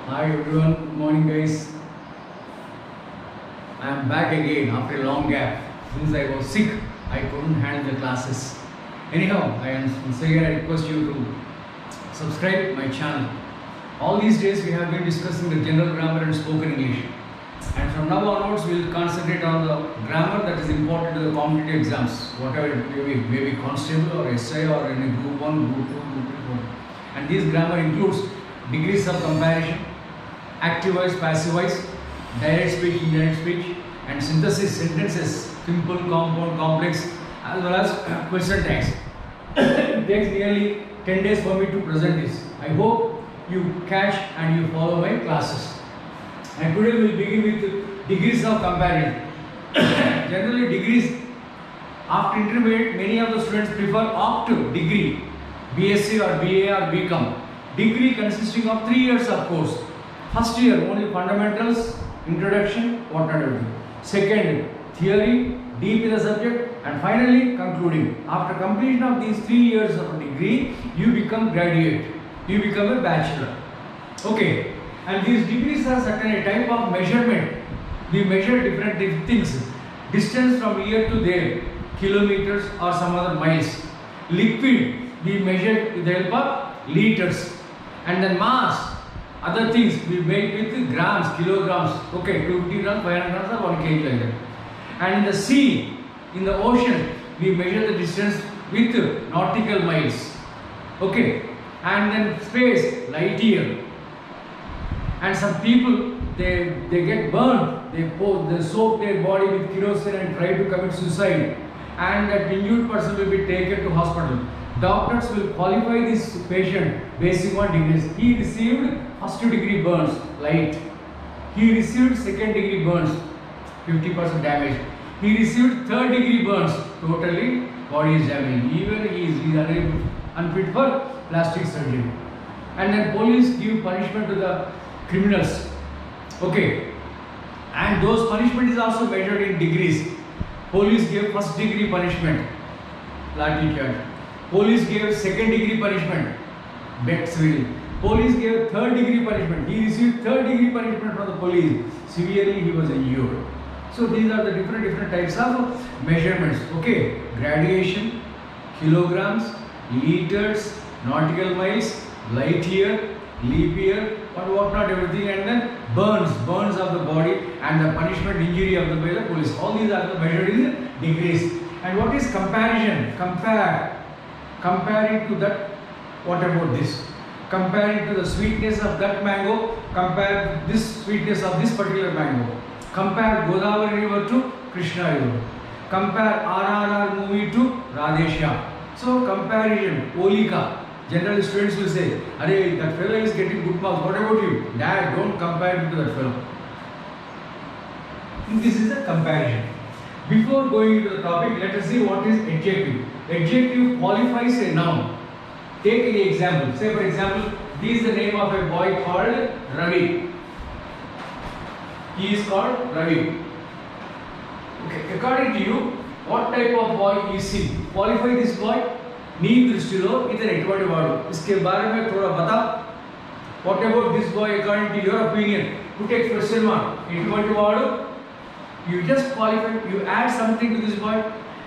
Hi everyone, good morning guys. I am back again after a long gap. Since I was sick, I couldn't handle the classes. Anyhow, I am sincerely request you to subscribe my channel. All these days we have been discussing the general grammar and spoken English. And from now onwards we will concentrate on the grammar that is important to the competitive exams. Whatever it may be constable or SI or in a group 1, group 2, group 3, 4. And this grammar includes degrees of comparison, active voice, passive voice, direct speech, indirect speech, and synthesis sentences, simple, compound, complex, as well as question tags. It takes nearly 10 days for me to present this. I hope you catch and you follow my classes. And today we will begin with degrees of comparison. Generally, degrees after intermediate, many of the students prefer opt degree, BSc or BA or BCom. Degree consisting of 3 years of course. First year only fundamentals, introduction, what and everything. Second, theory, deep in the subject, and finally concluding. After completion of these 3 years of degree, you become graduate. You become a bachelor. Okay. And these degrees are certain type of measurement. We measure different things. Distance from here to there, kilometers or some other miles. Liquid, we measure with the help of liters. And then mass, other things we make with grams, kilograms. Okay, 250 grams, 500 grams or 1 kg like that. And in the sea, in the ocean, we measure the distance with nautical miles. Okay. And then space, light year. And some people, they get burned, they soak their body with kerosene and try to commit suicide, and that injured person will be taken to hospital. Doctors will qualify this patient based on degrees. He received first degree burns, light. He received second degree burns, 50% damage. He received third degree burns, totally body is damaged. Even he is unfit for plastic surgery. And then police give punishment to the criminals. Okay. And those punishment is also measured in degrees. Police gave first degree punishment, lathi charge. Police gave second degree punishment, Bexville. Police gave third degree punishment. He received third degree punishment from the police. Severely he was injured. So these are the different types of measurements. Okay. Graduation, kilograms, liters, nautical miles, light year, leap year, and whatnot, everything, and then burns of the body, and the punishment injury of the police. All these are measured in degrees. And what is comparison? Comparing to that, what about this? Comparing to the sweetness of that mango, compare this sweetness of this particular mango. Compare Godavari river to Krishna river. Compare RRR movie to Radheshyam. So comparison, Polika. Generally students will say, "Arey, that fellow is getting good marks. What about you?" Dad, don't compare me to that fellow. This is a comparison. Before going into the topic, let us see what is adjective. Adjective qualifies a noun. Take an example. Say for example, this is the name of a boy called Ravi. He is called Ravi. Okay. According to you, what type of boy is he? Qualify this boy. నీ దృష్టిలో ఇతను ఎటువంటి వాడు? इसके बारे में थोड़ा बता. What about this boy according to your opinion? Put a question mark. ఎటువంటి వాడు? You just qualify. You add something to this boy,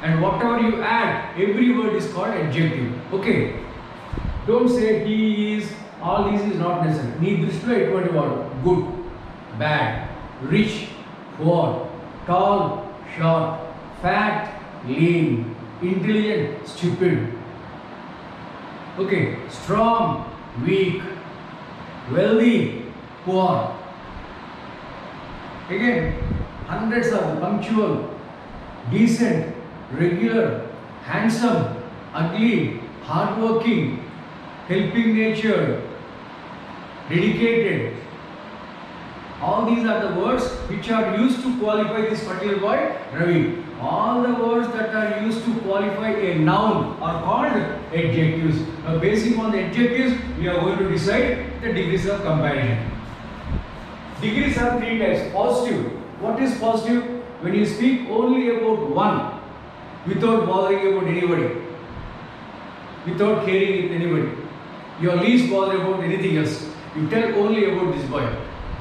and whatever you add, every word is called adjective. Okay. Don't say he is. All these is not necessary. నీ దృష్టిలో ఎటువంటి వాడు? Good, bad, rich, poor, tall, short, fat, lean, intelligent, stupid. Okay, strong, weak, wealthy, poor. Again, hundreds of punctual, decent, regular, handsome, ugly, hardworking, helping nature, dedicated. All these are the words which are used to qualify this particular boy, Ravi. All the words that are used to qualify a noun are called adjectives. Now, based on the adjectives, we are going to decide the degrees of comparison. Degrees are 3 types. Positive. What is positive? When you speak only about one, without bothering about anybody, without caring with anybody. You are least bothered about anything else. You tell only about this boy.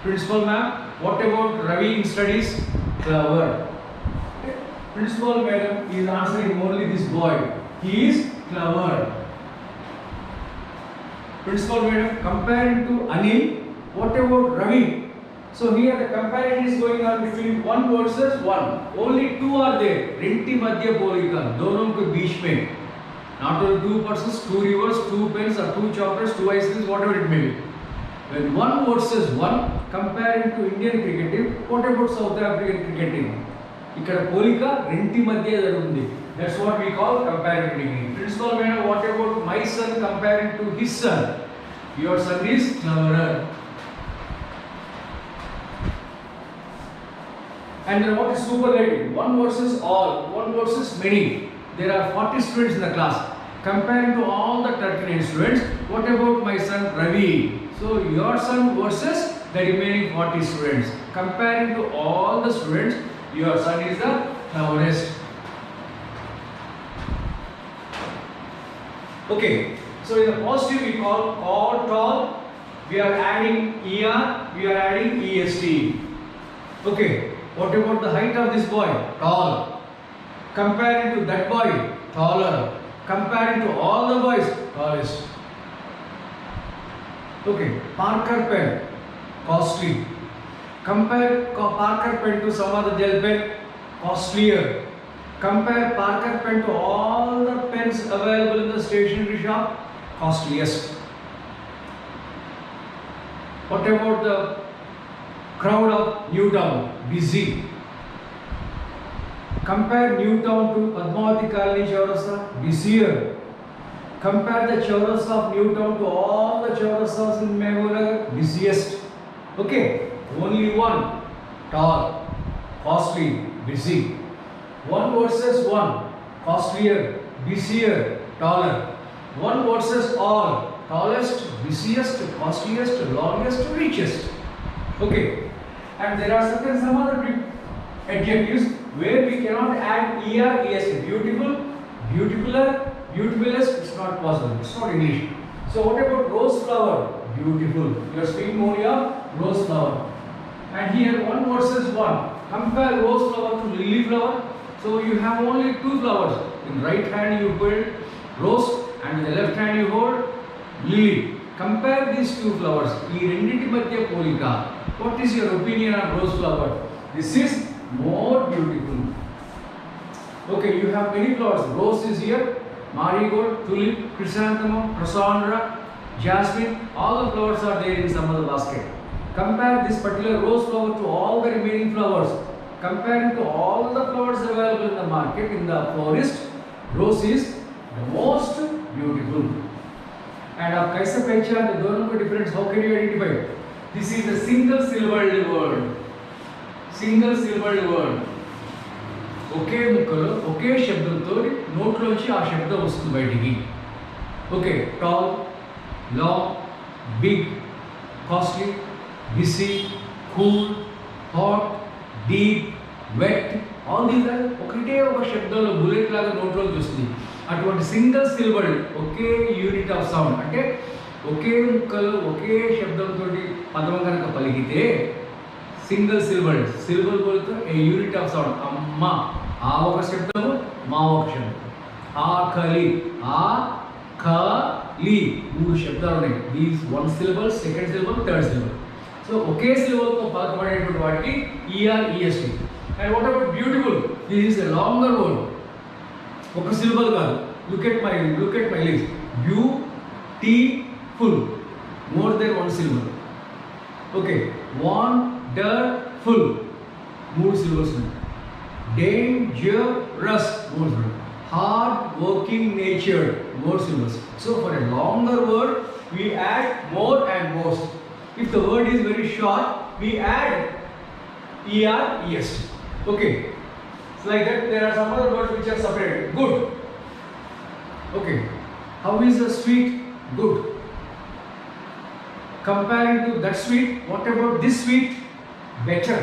Principal ma'am, what about Ravi in studies? Clever. Principal madam is answering only this boy. He is clever. Principal madam, comparing to Anil, what about Ravi? So here the comparison is going on between 1 versus 1. Only 2 are there. Renti madhya bolika. Dono ke beech mein. Not only 2 persons, 2 rivers, 2 pens or 2 chocolates, 2 ice creams, whatever it may be. When 1 versus 1 comparing to Indian cricket team, what about South African cricket team? Ikkada polika renti madhya jarugundi. That's what we call comparative degree. Principal madam, what about my son comparing to his son? Your son is cleverer. And then what is superlative? 1 versus all, 1 versus many. There are 40 students in the class. Comparing to all the 39 students, what about my son Ravi? So your son versus the remaining 40 students. Comparing to all the students, your son is the cleverest. Okay, so in the positive we call tall, we are adding ER, we are adding EST. Okay, what about the height of this boy? Tall. Comparing to that boy, taller. Comparing to all the boys, tallest. Okay, Parker pen, costly. Compare Parker pen to some other gel pen, costlier. Compare Parker pen to all the pens available in the stationery shop, costliest. What about the crowd of Newtown? Busy. Compare Newtown to Padmavati Colony Chaurasta, busier. Compare the Chaurasta of Newtown to all the Chaurastas in Mehboob, busiest. Okay, only one, tall, costly, busy. 1 versus 1, costlier, busier, taller. 1 versus all, tallest, busiest, costliest, longest, richest. Okay, and there are some other adjectives where we cannot add er, es. Beautiful, beautifuler, beautifulest, it's not possible. It's not English. So what about rose flower? Beautiful. You are speaking only of rose flower. And here 1 versus 1. Compare rose flower to lily flower. So you have only 2 flowers. In right hand you hold rose and in the left hand you hold lily. Compare these 2 flowers. Ee rendinti madhya polika. What is your opinion on rose flower? This is more beautiful. Okay, you have many flowers. Rose is here, marigold, tulip, chrysanthemum, prosandra, jasmine. All the flowers are there in some other basket. Compare this particular rose flower to all the remaining flowers. Comparing to all the flowers available in the market, in the florist, rose is the most beautiful. And आप कैसे पहचानते दोनों को difference? How can you identify? This is a single syllabled word. Single syllabled word. ఒకే ముక్కలో ఒకే శబ్దంతో నోట్లోంచి ఆ శబ్దం వస్తుంది బయటికి. Okay, tall, long, big, costly, busy, cool, hot, deep, wet, all these are ఒకటే ఒక శబ్దంలో బుల్లెట్ లాగా నోట్లోకి వస్తుంది. అటువంటి సింగిల్ సిలబల్ ఒకే యూనిట్ ఆఫ్ సౌండ్, అంటే ఒకే ముక్కలో ఒకే శబ్దంతో పదం కనుక పలికితే సింగిల్ సిలబల్, సిలబల్ బోల్తో ఏ యూనిట్ ఆఫ్ సౌండ్. అమ్మ, ఆ ఒక శబ్దము, మా ఒక శబ్దం. ఆకలి, ఆ క లి, 3 శబ్దాలు ఉన్నాయి. These 1 syllable, second syllable, third syllable. So ఒకే సిలబల్తో పలకబడేటువంటి వాటికి ER, EST. And what about beautiful? This is a longer word. ఒక సిలబల్ కాదు. Look at my list. Beautiful, more than 1 syllable. Okay, wonderful, 3 syllables ఉన్నాయి. Dangerous, more syllables. Hard working natured, more syllables. So for a longer word we add more and most. If the word is very short, we add er, es. Okay, so like that. There are some other words which are separated. Good. Okay, how is the sweet? Good. Comparing to that sweet, what about this sweet? Better.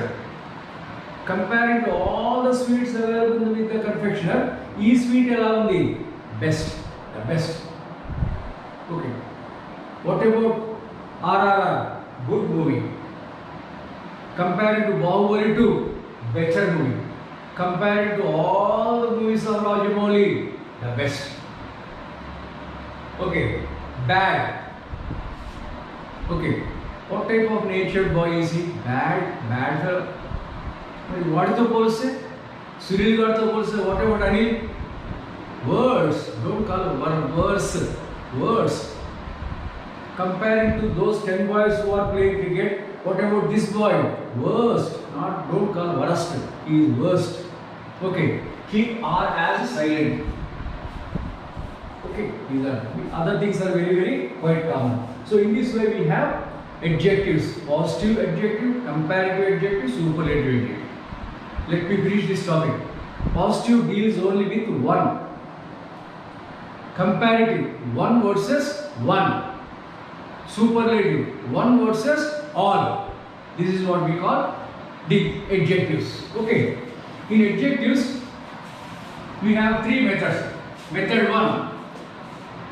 Comparing to all the sweets available with the confectioner, e sweet along the best, the best. Okay, what about RRR, good movie. Compared to Bahubali 2, better movie. Compared to all the movies of Rajamouli, the best. Okay, bad. Okay, what type of natured boy is he? Bad fellow. What is the poll say? Sunil got the poll say, what about Anil? Words, don't call it words. Words. Comparing to those 10 boys who are playing cricket, what about this boy? Worst, don't call worst. He is worst. Okay, keep R as silent. Okay, these are other things are very quite common. So in this way we have adjectives: positive adjective, comparative adjective, superlative adjective. Let me finish this topic. Positive deals only with one. Comparative, one versus one. Superlative, one versus all. This is what we call the adjectives. Okay. In adjectives, we have three methods. Method 1.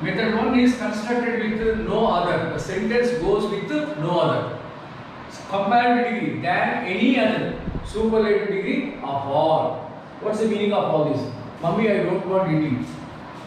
Method 1 is constructed with no other. The sentence goes with no other. Comparative degree than any other. Superlative degree of all. What's the meaning of all this? Mummy, I don't want eating.